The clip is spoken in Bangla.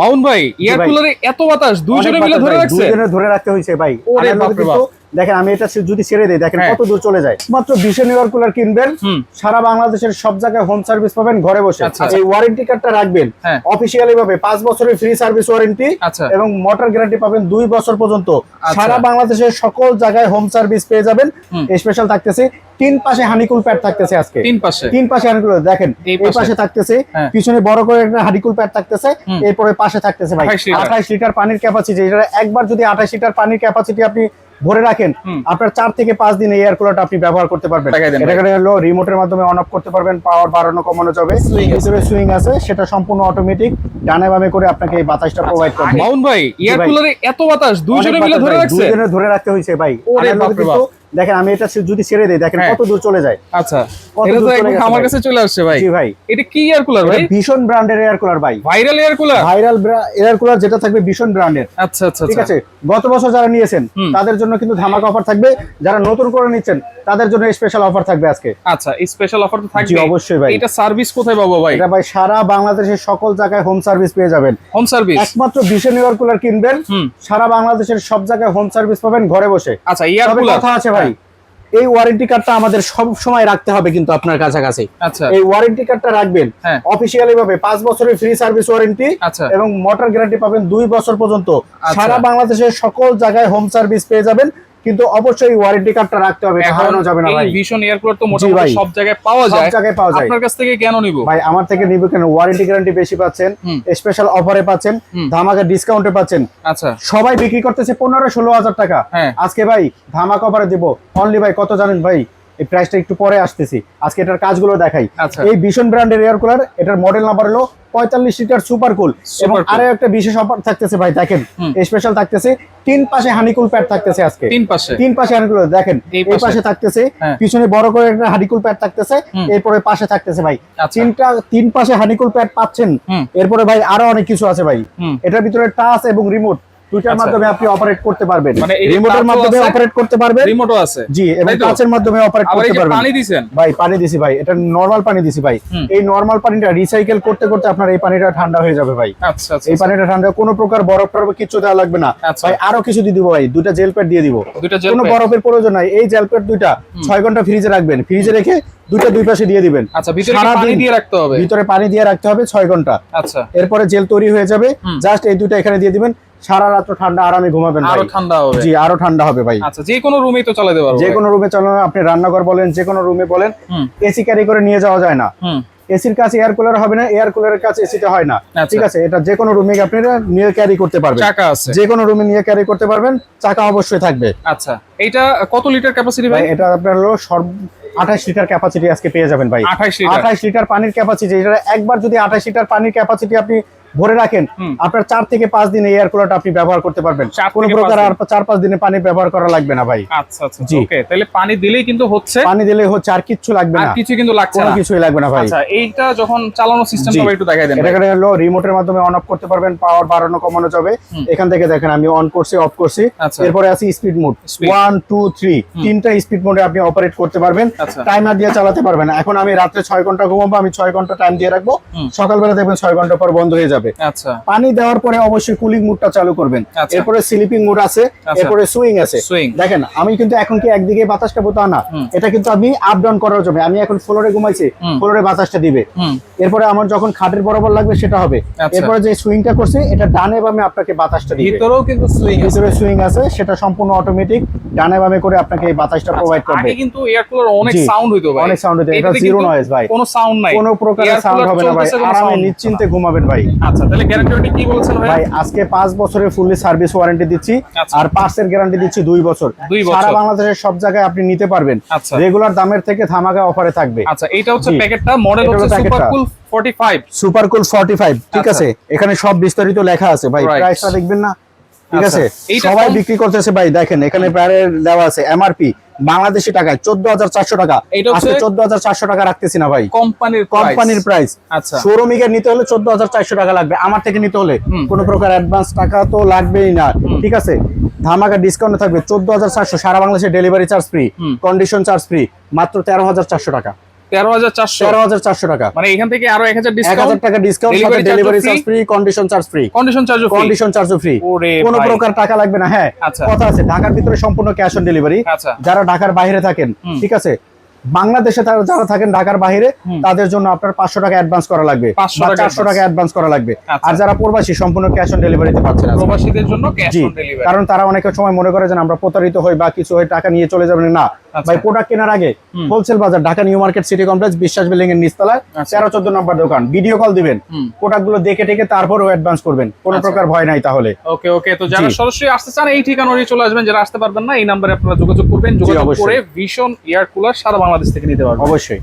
মাউন ভাই, এয়ার কুলারে এত বাতাস দুইজনে মিলে ধরে রাখছে। দুইজনে ধরে রাখতে হইছে ভাই। ওরে বাপ রে বাপ। দেখেন আমি এটা যদি ছেড়ে দেই, দেখেন কত দূর চলে যায়। মাত্র 20 এয়ার কুলার কিনবেন, সারা বাংলাদেশের সব জায়গায় হোম সার্ভিস পাবেন ঘরে বসে। এই ওয়ারেন্টি কার্ডটা রাখবেন অফিশিয়ালি ভাবে 5 বছরের ফ্রি সার্ভিস ওয়ারেন্টি এবং মোটর গ্যারান্টি পাবেন 2 বছর পর্যন্ত। সারা বাংলাদেশের সকল জায়গায় হোম সার্ভিস পেয়ে যাবেন। স্পেশাল থাকতেছে তিন পাশে হানিকুল প্যাড থাকতেছে আজকে। তিন পাশে হানিকুল, দেখেন এই পাশে থাকতেছে, পিছনে বড় করে একটা হানিকুল প্যাড থাকতেছে, এরপরে পাশে থাকতেছে ভাই 28 লিটার পানির ক্যাপাসিটি। এটা একবার যদি 28 লিটার পানির ক্যাপাসিটি আপনি ভরে রাখেন, আপনার 4 থেকে 5 দিন এই এয়ার কুলারটা আপনি ব্যবহার করতে পারবেন। এটা হলো রিমোটের মাধ্যমে অন অফ করতে পারবেন, পাওয়ার বাড়ানো কমানো যাবে। ভিতরে সুইং আছে, সেটা সম্পূর্ণ অটোমেটিক, ডানে বামে করে আপনাকে এই বাতাসটা প্রোভাইড করবে। মাউন ভাই, এয়ার কুলারে এত বাতাস দুইজনে মিলে ধরে রাখছে। দুইজনে ধরে রাখতে হইছে ভাই। ওরে বাপ রে বাপ। দেখেন আমি এটা যদি ছেড়ে দেই, দেখেন কত দূর চলে যায়। আচ্ছা, এটা তো একদম আমার কাছে চলে আসছে ভাই। জি ভাই, এটা কি এয়ার কুলার ভাই? ভীষণ ব্র্যান্ডের এয়ার কুলার ভাই। Viral air cooler. Viral air cooler যেটা থাকবে ভীষণ ব্র্যান্ডের। আচ্ছা আচ্ছা, ঠিক আছে। গত বছর যারা নিয়েছেন তাদের জন্য কিন্তু ধামাকা অফার থাকবে, যারা নতুন করে নিচ্ছেন তাদের জন্য স্পেশাল অফার থাকবে আজকে। আচ্ছা, স্পেশাল অফার তো থাকবে। জি অবশ্যই ভাই। এটা সার্ভিস কোথায় পাবো ভাই? এটা ভাই সারা বাংলাদেশের সকল জায়গায় হোম সার্ভিস পেয়ে যাবেন। হোম সার্ভিস একমাত্র ভীষণ এয়ার কুলার কিনবেন, সারা বাংলাদেশের সব জায়গায় হোম সার্ভিস পাবেন ঘরে বসে। আচ্ছা, এয়ার কুলার কথা আছে ভাই, এই ওয়ারেন্টি কার্ডটা আমাদের সব সময় রাখতে হবে কিন্তু আপনার কাছাকাছি। আচ্ছা, এই ওয়ারেন্টি কার্ডটা রাখবেন অফিশিয়ালি ভাবে 5 বছরের ফ্রি সার্ভিস ওয়ারেন্টি এবং মোটর গ্যারান্টি পাবেন 2 বছর পর্যন্ত। সারা বাংলাদেশের সকল জায়গায় হোম সার্ভিস পেয়ে যাবেন, কিন্তু অবশ্যই ওয়ারেন্টি কার্ডটা রাখতে হবে, হারানো যাবে না ভাই। ভীষণ এয়ার কুলার তো মোটামুটি সব জায়গায় পাওয়া যায়। সব জায়গায় পাওয়া যায়। আপনার কাছ থেকে কেন নিব ভাই? আমার থেকে নিব কেন? ওয়ারেন্টি গ্যারান্টি বেশি পাচ্ছেন, স্পেশাল অফারে পাচ্ছেন, ধামাকা ডিসকাউন্টে পাচ্ছেন। আচ্ছা, সবাই বিক্রি করতেছে 15-16 হাজার টাকা, আজকে ভাই ধামাকা অফারে দিব অনলি ভাই কত জানেন ভাই? এই প্রাইসটা একটু পরে আসতেছি, আজকে এটার কাজগুলো দেখাই। এই ভীষণ ব্র্যান্ডের এয়ার কুলার, এটার মডেল নাম্বার হলো 45 লিটার সুপার কুল। এবং আরো একটা বিশেষ অফার থাকতেছে ভাই, দেখেন স্পেশাল থাকতেছে তিন পাশে হানিকুল প্যাড থাকতেছে আজকে। তিন পাশে হানিকুল, দেখেন এই পাশে থাকতেছে, পিছনে বড় করে একটা হানিকুল প্যাড থাকতেছে, এরপরে পাশে থাকতেছে ভাই তিন পাশে হানিকুল প্যাড পাচ্ছেন। এরপরে ভাই আরো অনেক কিছু আছে ভাই। এটার ভিতরে টাচ এবং রিমোট দুইটার মাধ্যমে আপনি অপারেট করতে পারবেন। মানে রিমোটের মাধ্যমে অপারেট করতে পারবেন, রিমোটও আছে। জি, এবং টাচের মাধ্যমে অপারেট করতে পারবেন। পানি দিবেন ভাই? পানি দিছি ভাই, এটা নরমাল পানি দিছি ভাই। এই নরমাল পানিটা রিসাইকেল করতে করতে আপনার এই পানিটা ঠান্ডা হয়ে যাবে ভাই। আচ্ছা আচ্ছা, এই পানিটা ঠান্ডা, কোনো প্রকার বরফ টরফ কিছু দেওয়া লাগবে না ভাই। আরো কিছু দিয়ে দিব ভাই, দুইটা জেল প্যাড দিয়ে দিব, কোনো বরফের প্রয়োজন নাই। এই জেল প্যাড দুইটা 6 ঘন্টা ফ্রিজে রাখবেন, ফ্রিজে রেখে দুইটা দুই পাশে দিয়ে দিবেন। আচ্ছা, ভিতরে পানি দিয়ে রাখতে হবে? ভিতরে পানি দিয়ে রাখতে হবে 6 ঘন্টা। আচ্ছা, এরপরে জেল তৈরি হয়ে যাবে, জাস্ট এই দুইটা এখানে দিয়ে দিবেন, সারা রাত ঠান্ডা আরামে ঘুমাবেন। আরো ঠান্ডা হবে? জি, আরো ঠান্ডা হবে ভাই। আচ্ছা, যে কোনো রুমে তো চালাতে পারবেন? যে কোনো রুমে চালানো, আপনি রান্নাঘর বলেন, যে কোনো রুমে বলেন। এসি ক্যারি করে নিয়ে যাওয়া যায় না, এসির কাছে এয়ার কুলার হবে না, এয়ার কুলারের কাছে এসিতে হয় না। ঠিক আছে, এটা যে কোনো রুমে আপনারা নিয়ে ক্যারি করতে পারবেন। চাকা আছে? যে কোনো রুমে নিয়ে ক্যারি করতে পারবেন, চাকা অবশ্যই থাকবে। আচ্ছা, এটা কত লিটার ক্যাপাসিটি ভাই? এটা আপনার হলো 28 লিটার ক্যাপাসিটি আজকে পেয়ে যাবেন ভাই। 28 লিটার পানির ক্যাপাসিটি। এটা একবার যদি 28 লিটার পানির ক্যাপাসিটি আপনি ভরে রাখেন, আপনার 4 থেকে 5 দিন এই এয়ার কুলারটা আপনি ব্যবহার করতে পারবেন। কোনো প্রকার আর 4-5 দিনে পানি ব্যবহার করা লাগবে না ভাই। আচ্ছা আচ্ছা, ওকে। তাহলে পানি দিলেই কিন্তু হচ্ছে? পানি দিলেই হচ্ছে, আর কিছু লাগবে না। আর কিছু কিন্তু লাগছে না? কোনো কিছুই লাগবে না ভাই। আচ্ছা, এইটা যখন চালানো সিস্টেমটা একটু দেখাই দেন। এটা হলো রিমোটের মাধ্যমে অন অফ করতে পারবেন, পাওয়ার বাড়ানো কমানো যাবে। এখান থেকে দেখেন আমি অন করছি, অফ করছি। এরপরে আছে স্পিড মোড 1 2 3, তিনটা স্পিড মোডে আপনি অপারেট করতে পারবেন, টাইমার দিয়ে চালাতে পারবেন। এখন আমি রাতে 6 ঘন্টা ঘুমাবো, আমি 6 ঘন্টা টাইম দিয়ে রাখবো, সকালবেলা দেখবেন 6 ঘন্টা পর বন্ধ হয়ে যাবে। আচ্ছা, পানি দেওয়ার পরে অবশ্যই কুলিং মুডটা চালু করবেন। এরপরে স্লিপিং মুড আছে, এরপরে সুইং আছে। দেখেন আমি কিন্তু এখন কি একদিকে বাতাসটা বোতা না, এটা কিন্তু আমি আপ ডাউন করার জন্য। আমি এখন ফ্লোরে ঘুমাইছি, ফ্লোরে বাতাসটা দিবে। এরপরে আমার যখন খাটের বরাবর লাগবে সেটা হবে। এরপরে যে সুইংটা করছি, এটা ডানে বামে আপনাকে বাতাসটা দিবে। ভিতরেও কিন্তু সুইং আছে? ভিতরে সুইং আছে, সেটা সম্পূর্ণ অটোমেটিক, ডানে বামে করে আপনাকে এই বাতাসটা প্রোভাইড করবে। আগে কিন্তু এয়ার কুলার অনেক সাউন্ড হইতো ভাই। অনেক সাউন্ড হইতো, এটা জিরো নয়েজ ভাই। কোনো সাউন্ড নাই, কোনো প্রকারের সাউন্ড হবে না ভাই, আরামে নিশ্চিন্তে ঘুমাবেন ভাই। আচ্ছা, তাহলে গ্যারান্টি কি বলছেন ভাই? ভাই আজকে 5 বছরের ফুললি সার্ভিস ওয়ারেন্টি দিচ্ছি, আর পার্টসের গ্যারান্টি দিচ্ছি 2 বছর। সারা বাংলাদেশের সব জায়গায় আপনি নিতে পারবেন, রেগুলার দামের থেকে ধামাকা অফারে থাকবে। আচ্ছা, এটা হচ্ছে প্যাকেটটা, মডেল হচ্ছে সুপার কুল 45। সুপার কুল 45, ঠিক আছে। এখানে সব বিস্তারিত লেখা আছে ভাই, প্রাইসটা দেখবেন না? ঠিক আছে, সবাই বিক্রি করতেছে ভাই। দেখেন এখানে প্রায় দেওয়া আছে এমআরপি বাংলাদেশি টাকায় 14,400 টাকা। আজকে 14,400 টাকা রাখতেছি না ভাই, কোম্পানির প্রাইস। আচ্ছা, শোরুমে গিয়ে নিতে হলে 14,400 টাকা লাগবে, আমার থেকে নিতে হলে কোনো প্রকার অ্যাডভান্স টাকা তো লাগবেই না। ঠিক আছে, ধামাকা ডিসকাউন্ট থাকবে 14,400, সারা বাংলাদেশে delivery charge free, condition charge free, মাত্র 13,400 টাকা। 13,400 13,400 টাকা। মানে এখান থেকে আরো 1,000 1000 ডিসকাউন্ট, টাকা ডিসকাউন্ট, সাথে delivery charge free, condition charge free, condition চার্জও ফ্রি, কন্ডিশন চার্জও ফ্রি, কোনো প্রকার টাকা লাগবে না। হ্যাঁ, কথা আছে ঢাকার ভিতরে সম্পূর্ণ ক্যাশ অন ডেলিভারি। যারা ঢাকার বাইরে থাকেন, ঠিক আছে, বাংলাদেশে যারা থাকেন ঢাকার বাইরে, তাদের জন্য আপনার 500 টাকা অ্যাডভান্স করা লাগবে, 400 টাকা অ্যাডভান্স করা লাগবে। আর যারা প্রবাসী, সম্পূর্ণ ক্যাশ অন ডেলিভারিতে পাচ্ছেন। প্রবাসীদের জন্য ক্যাশ অন ডেলিভারি, কারণ তারা অনেক সময় মনে করে যে আমরা প্রতারিত হই বা কিছু হয়ে টাকা নিয়ে চলে যাবেন। না ভাই, প্রোডাক্ট কেনার আগে হোলসেল বাজার, Dhaka new market city complex, বিশ্বাস বিল্ডিং এর নিচতলায় 13-14 নম্বর দোকান। ভিডিও কল দিবেন, প্রোডাক্ট গুলো দেখে টেকে তারপরেও অ্যাডভান্স করবেন, কোনো প্রকার ভয় নাই। তাহলে ওকে, তো যারা সরাসরি আসতে চান এই ঠিকানায় চলে আসবেন, যারা আসতে পারবেন না এই নম্বরে আপনারা যোগাযোগ করবেন, যোগাযোগ করে ভিশন এয়ার কুলার সারা বাংলাদেশ থেকে নিতে পারবেন অবশ্যই।